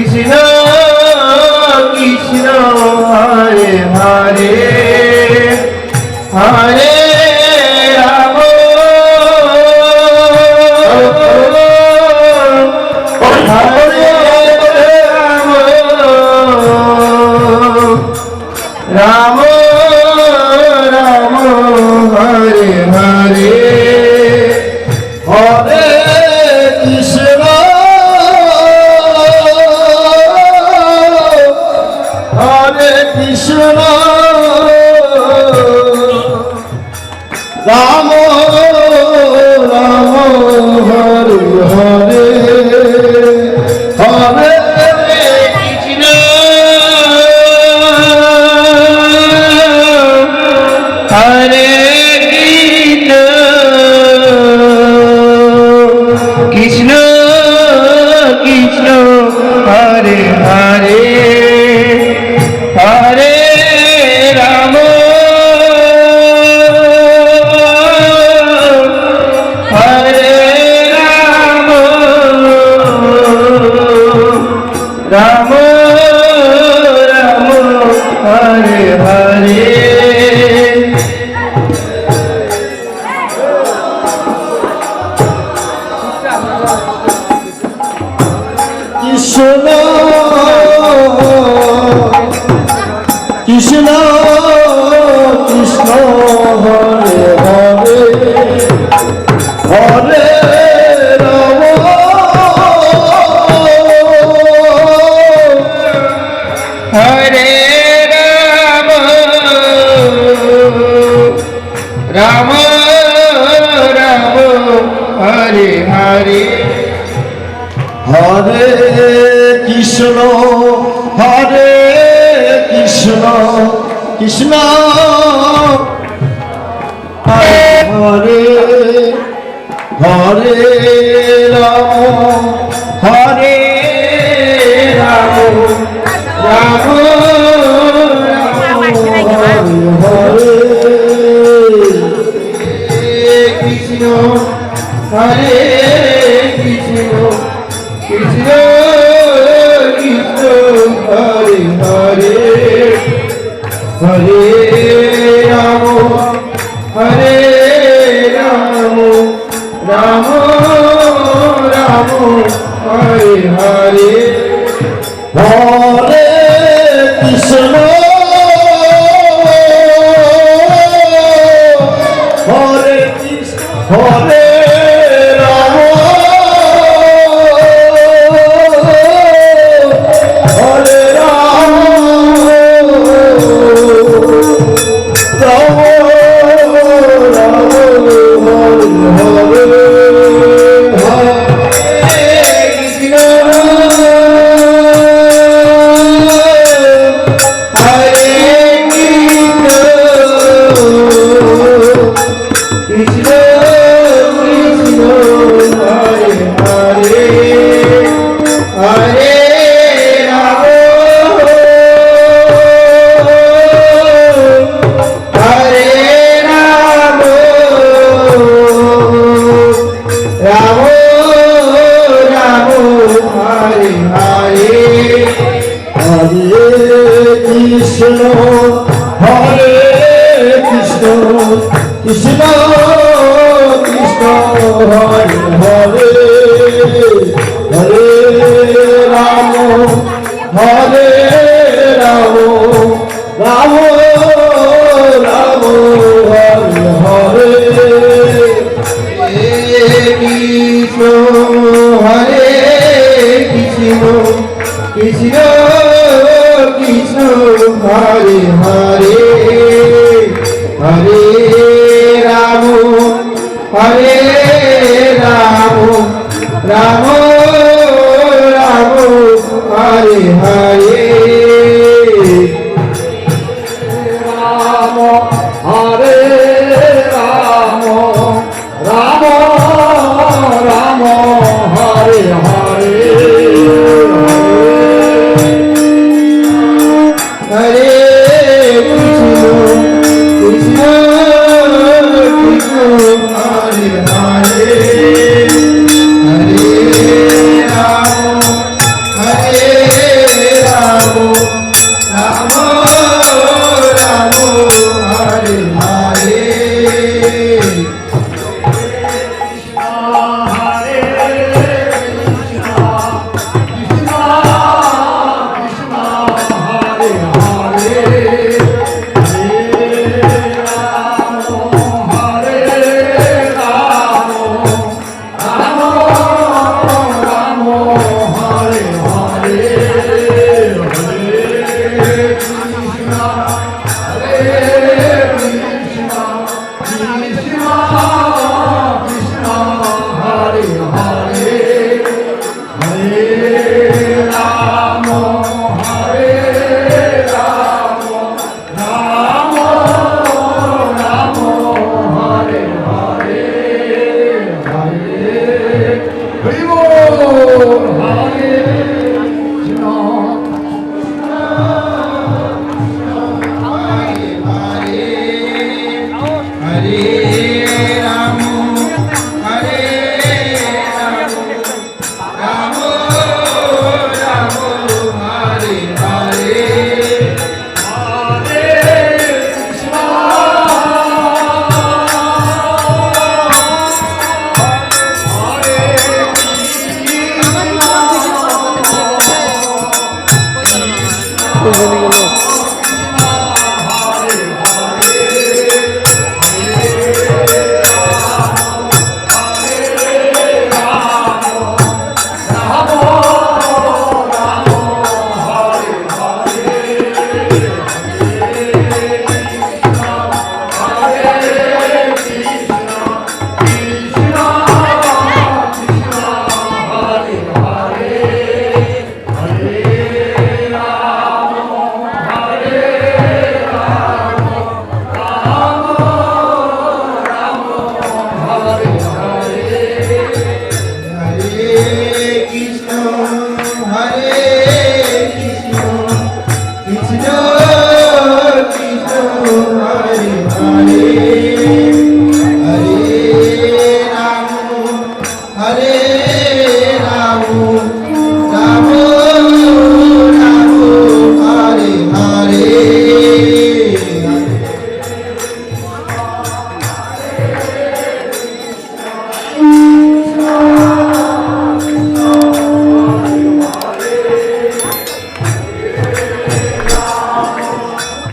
কৃষ্ণ কৃষ্ণ হরে হরে হরে রাম হরে রাম রাম রাম হরে হরে হরে কৃষ্ণ হরে কৃষ্ণ রাম রাম হরে হরে হরে কৃষ্ণ হরে কৃষ্ণ কৃষ্ণ হরে হরে হরে রাম হরে রাম রাম রাম হরে হরে কৃষ্ণ কৃষ্ণ কৃষ্ণ হরে হরে হরে রাম হরে রাম রাম রাম হরে হরে হরে কৃষ্ণ হরে কৃষ্ণ কৃষ্ণ হরে হরে রাম হরে রাম রাম রাম হরে কৃষ্ণ হরে কৃষ্ণ কৃষ্ণ কৃষ্ণ হরে হরে হরে রাম হরে রাম রাম রাম হরে হরে হরে কৃষ্ণ হরে কৃষ্ণ হরে রাম হরে রাম রাম রাম হরে হরে কৃষ্ণ কৃষ্ণ কৃষ্ণ হরে হরে হরে রাম হরে রাম রাম রাম হরে হরে হরে কৃষ্ণ হরে কৃষ্ণ কৃষ্ণ কৃষ্ণ হরে হরে হরে রাম হরে রাম রাম রাম হরে হরে কৃষ্ণ হরে কৃষ্ণ কৃষ্ণ কৃষ্ণ হরে হরে হরে রাম হরে রাম রাম রাম হরে হরে রাম হরে রাম রাম রাম হরে হরে হরে কৃষ্ণ কৃষ্ণ হরে হরে হরে রাম হরে बोल हरे Krishna Hare Krishna